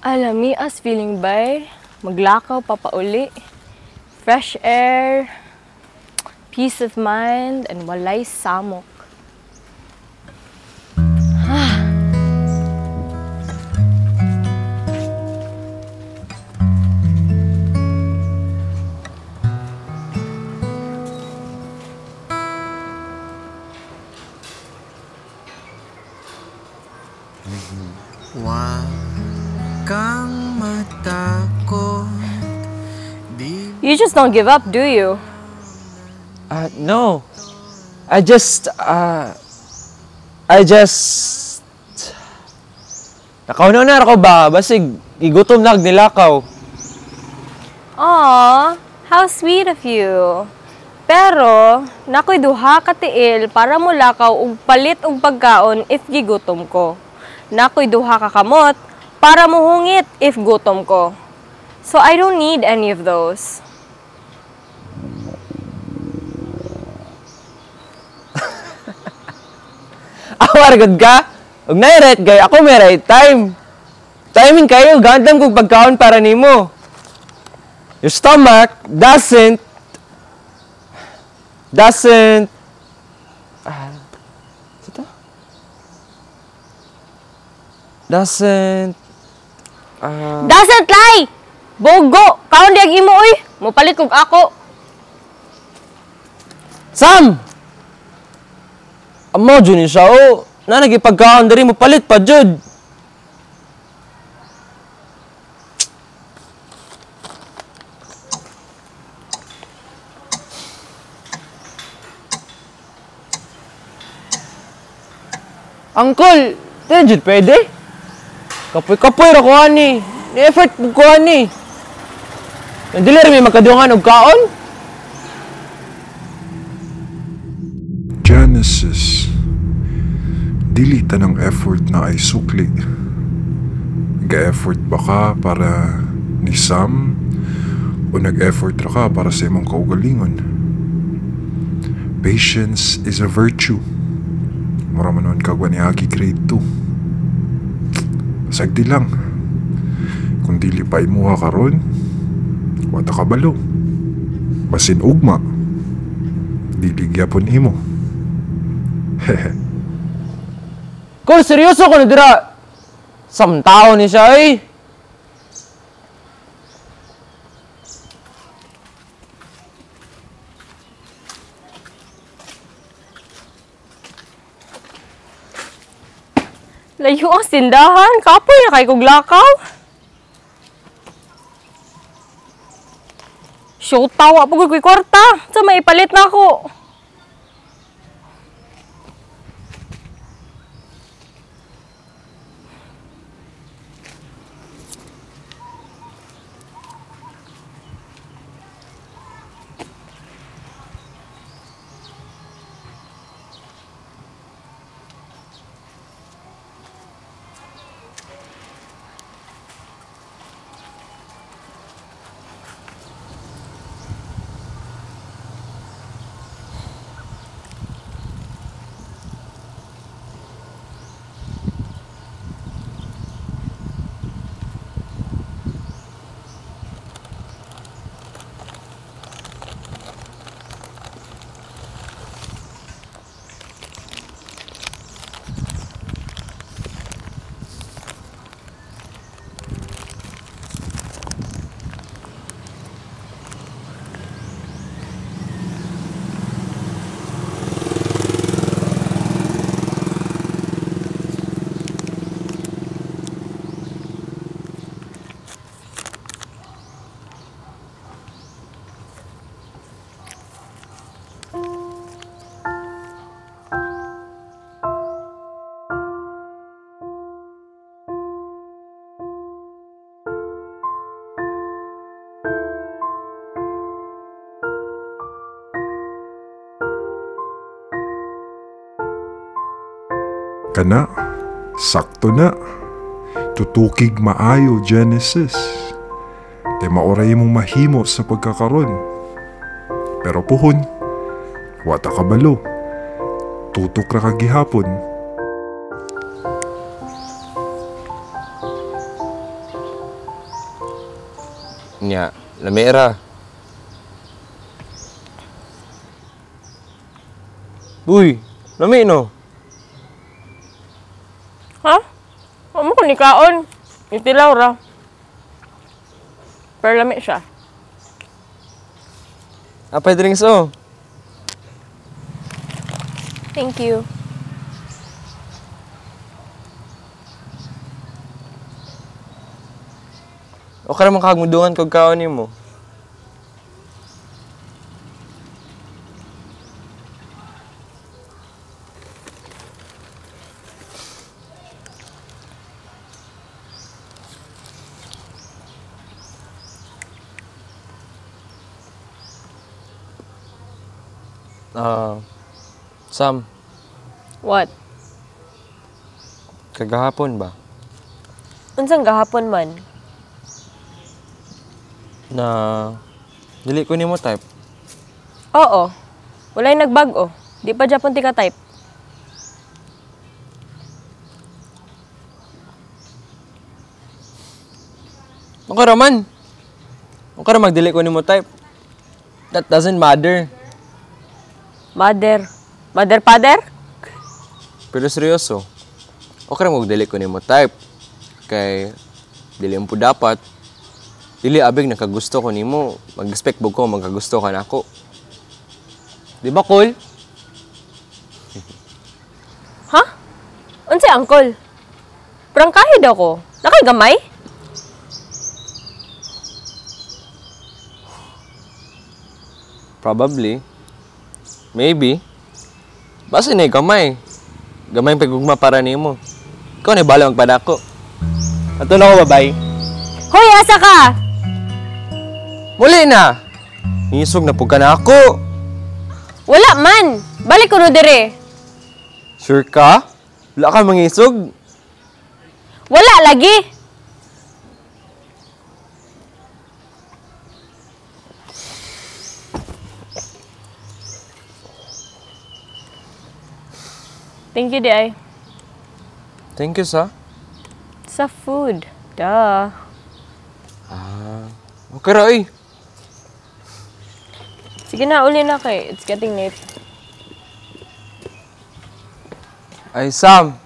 Alami as feeling bay, maglakaw papauli, fresh air, peace of mind, and walay samok. Huwag kang matakot. You just don't give up, do you? No. I just... Nakaunaw na ako ba? Basig, igutom na nilakaw. Aw, how sweet of you. Pero, nakoy duha ka tiil para mo lakaw ug palit og pagkaon if gigutom ko. Nakoy duha ka kamot para muhungit if gutom ko. So I don't need any of those. Awar gud ka? Ug nay right gay ako may right time. Timing kayo gandam kog pagkaon para nimo. Your stomach doesn't Doesn't lie! Bogo! Kaon diag imo uy! Mopalit kog ako. Sam! Amo dyan siya o. Na nagipagkaon dari mo palit pa jud. Uncle, tayo jud pwede? Kapoy-kapoy ra ko ani. Ni-effort ko ani. Dili rin may magkadungan og kaon? Genesis. Dili tanang effort na ay sukli. Nag-effort ba ka para ni Sam? O nag-effort ra ka para sa imong kaugalingon? Patience is a virtue. Mura manon kagwa ni Aki grade 2. Sagdi lang. Kung dili pa imuha karon, wata kabalo. Basin ugma. Dili gyapon imo. Hehe. Kung seryoso ko na dira. Samtao ni siya eh. Layo ang sindahan. Kapoy na kay kog lakaw. Show tawa po ko'y kwarta. Sa maipalit na ako. Kana, sakto na. Tutukig maayo, Genesis. Kay maoray mong mahimo sa pagkakaron. Pero puhon, wata kabalo. Tutok ra kagihapon. Nya, lamera. Uy, lami no. Ha? Amo ko ni kaon. Itilaw ra. Pero lami siya. Apay drinks oh. Thank you. O ka naman kagmudungan kog kaon nimo. Sam, What? kagahapon ba? Unsang gahapon man? Na dili ko nimo type. Oo. Walay nagbag-o. Di pa Japon ti ka type. Ako raman. Ako ra magdili ko nimo type. That doesn't matter. Mother. Mother, father? Pero seryoso. Okay ra magdili ko nimo type. Kay dili mo dapat. Dili abig nakagusto ko nimo. Mag-expect bug ko magkagusto ka nako. Di ba, Cole? Ha? Unsay angkol? Prangkahid ako. Nakay gamay? Probably. Maybe. Basta na gamay. Gamay pagugma para nimo. Ikaw na bala magpadako. Ato na ko, babay. Hoy, asa ka? Muli na! Hisog na pug ka na ako. Wala man. Balik ko no dire. Sure ka? Wala ka mangisog? Wala lagi. Thank you, Di. Thank you, sa. Sa food. Duh. Okay ra, oy. Sige na, uli na kay. It's getting late. Ay, Sam.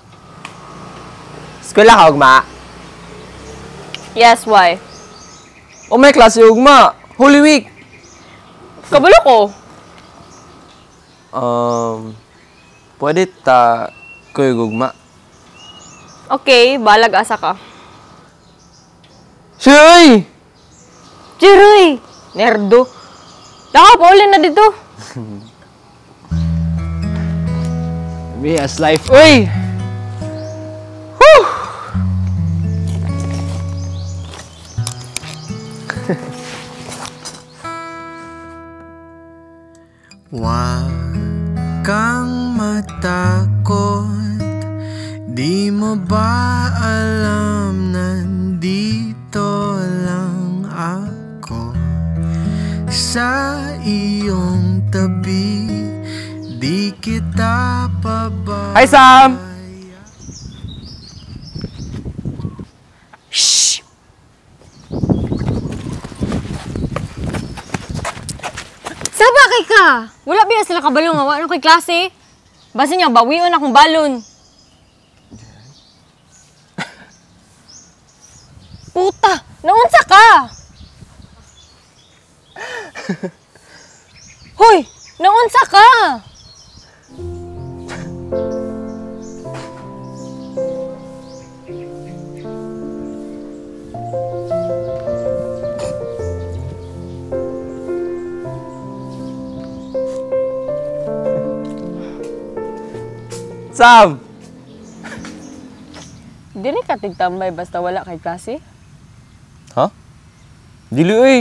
Eskwela ka, ugma. Yes, why? O may klase ugma. Holy Week. Kabalo ko. Pwede ta ko'y gugma. Okay, balag asa ka. Shuy! Jiroy! Nerdo. Daka, paulin na dito. Me as life. Uy! Whew! Huwag kang matakot. Di mo ba alam nandito lang ako sa iyong tabi? Di kita pababayaan. Hi, Sam! Shh! Saba kay ka! Wala ba sila kabalo nga wala kay klase? Basta niya, bawion akong balon. Puta! Naunsa ka! Hoy! Naunsa ka! Sam! Dili ka tigtambay basta wala kay klase? Ha? Dili, uy.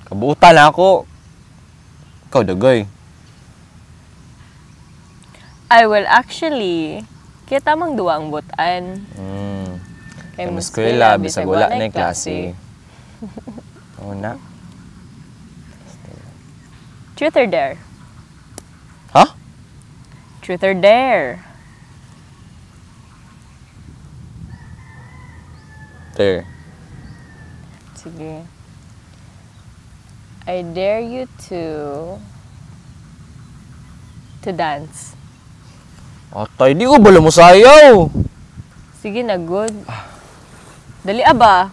Kabuutan na ako. Ikaw, dagay. Ay, well, actually, kita mang duwa ang butan. Kay Kaya mas eskwela, bisag wala na yung klase. Oo na. Truth or dare? Ha? Truth or dare? There. Sige. I dare you to dance. Atay, di ko bala mo sayaw. Sige na, good. Dali aba.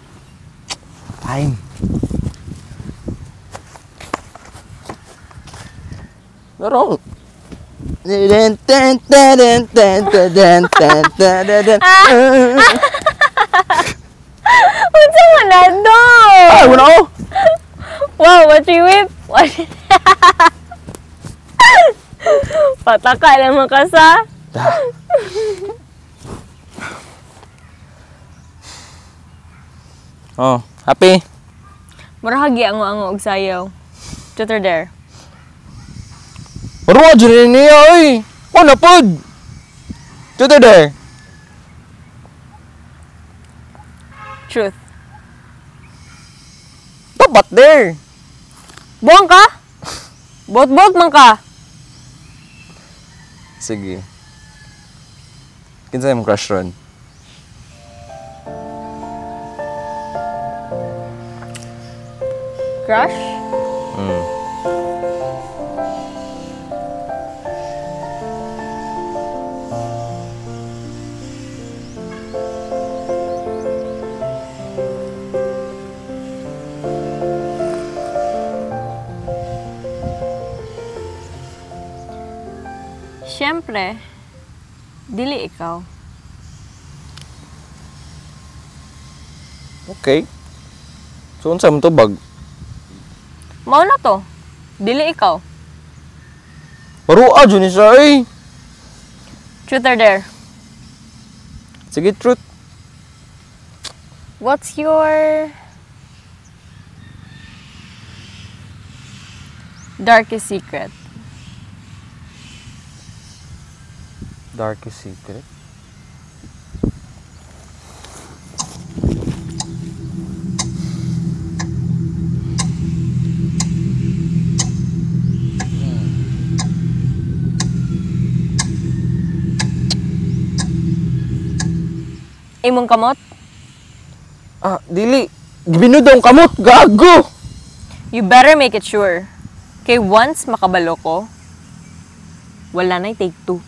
Time. Pero, Unsa man na do? ay, wala ko. Wow, what you whip? Pataka naman ka sa. Oh, happy? Mura hagi ang og sayaw. Truth or dare? Pero nga dyan niya, oy. Ano pod? Tuto there. Truth. Dapat there. Buang ka? Bot-bot man ka. Sige. Kinsa yung crush ron? Crush? Siyempre, dili ikaw. Okay. So, unsa mo to bag? Mao na to. Dili ikaw. Pero dyan ni siya, eh. Truth or dare? Sige, truth. What's your darkest secret? Darkest secret? Imong kamot? Ah, dili. Gibinud ang kamot, gago! You better make it sure. Kay once makabalo ko, wala na'y take two.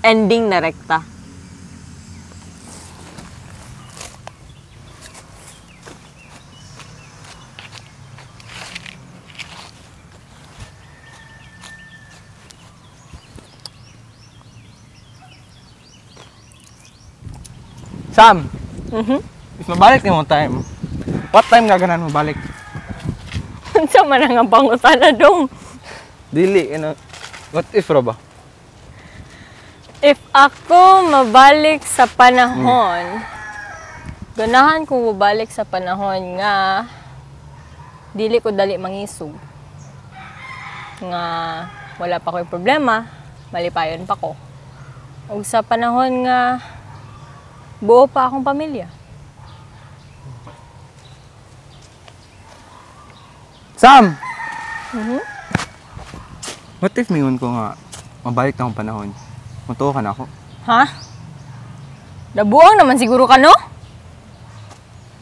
Ending na rekta. Sam! If mabalik ni mo time, what time gaganan mo balik? Unsa man ang pangutana dong? Dili, what if ra ba? If ako mabalik sa panahon, ganahan kong mabalik sa panahon nga dili ko dali mangisog. Nga wala pa ko'y problema, malipayon pa ko. O sa panahon nga buo pa akong pamilya. Sam! What if mingon ko nga, mabalik na akong panahon? Matuwa ka na ako. Ha? Nabuang naman siguro ka, no?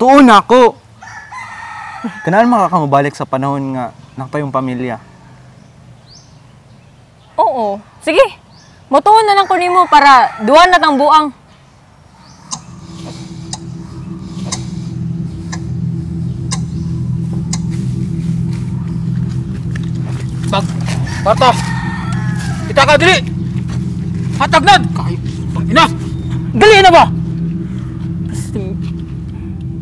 Tuon na ako! Kanaan makakamabalik sa panahon nga nakapayong pamilya. Oo. Sige. Motuon na lang ko nimo para duwan na tang buang. Bata! Kita ka dili! Hatagnad! Kahit ina! Dali na ba?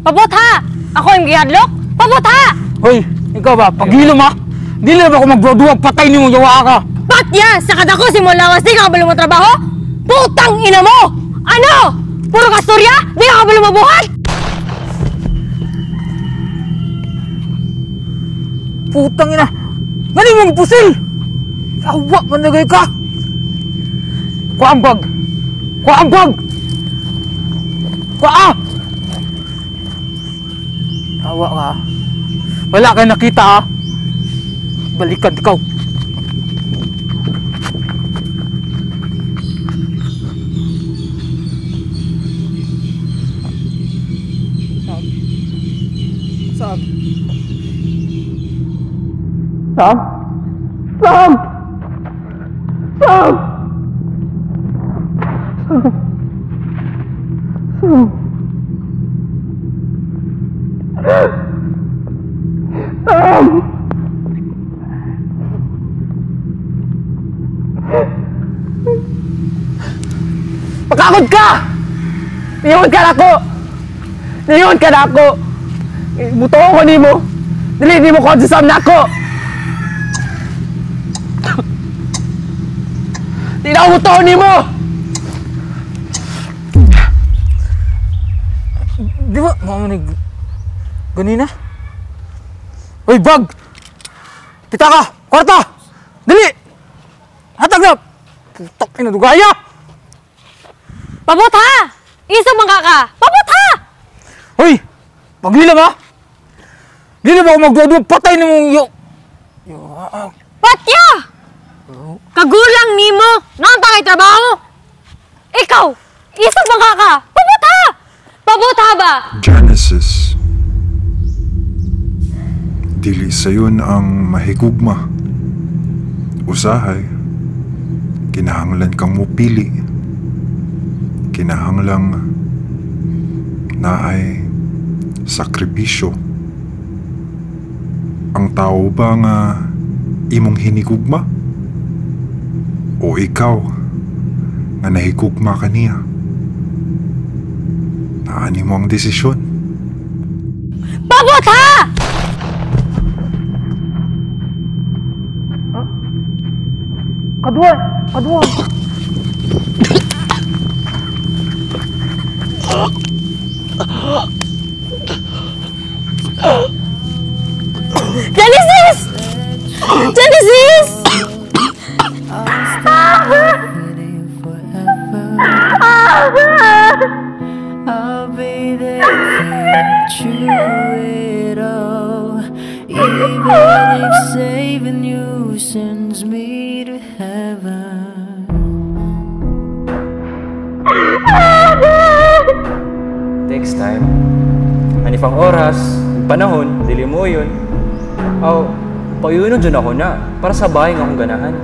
Pabot ha! Ako yung gihadlok? Pabot ha! Hoy, ikaw ba? Pagilom ha? Dili ba ako magduduwag patay ni mo yawa ka? Patya! Sa kadako si mo lawas di ka kabalo mo trabaho? Putang ina mo! Ano? Puro kasturya? Di ka kabalo mabuhat? Putang ina! Ngani mong pusil! Awa, managay ka! Kuambag! Kuambag! Kuaa! Awa ka. Wala kayo nakita ha? Balikan ikaw. Saan? Sam? Sam! Sam! Sam! Pagkakod ka! Niyon ka na ako! Niyon ka na ako! Buto ko ni mo! Dili, di mo kod sa Sam na ako! Di na ako buto ni mo! Di ba, mamanig... ganina? Uy, bag! Kita ka! Kwarta! Dali! Hatag na! Putak ina dugaya! Pabot ha! Isa mga ka! Pabot ha! Hoy! Pagilang ha! Di na ba ako magduwa-duwa? Patay na mong yung... Patya! Kagulang nimo! Nang takay trabaho! Ikaw! Isa mga ka! Pabot ha! Pabot ha ba? Genesis. Dili sayon ang mahigugma. Usahay, kinahanglan kang mupili. Kinahanglang naay sakripisyo. Ang tao ba nga imong hinigugma? O ikaw nga nahigugma kaniya? Naani mo ang desisyon. Pabot ha! Kaduan! Kaduan! Genesis! Genesis! I'll be there through it all, even if saving you sends me to heaven. Takes time. Hanif ang oras, ang panahon, dili mo yun. Aw, payuno dyan ako na, para sa bahay nga akong ganahan.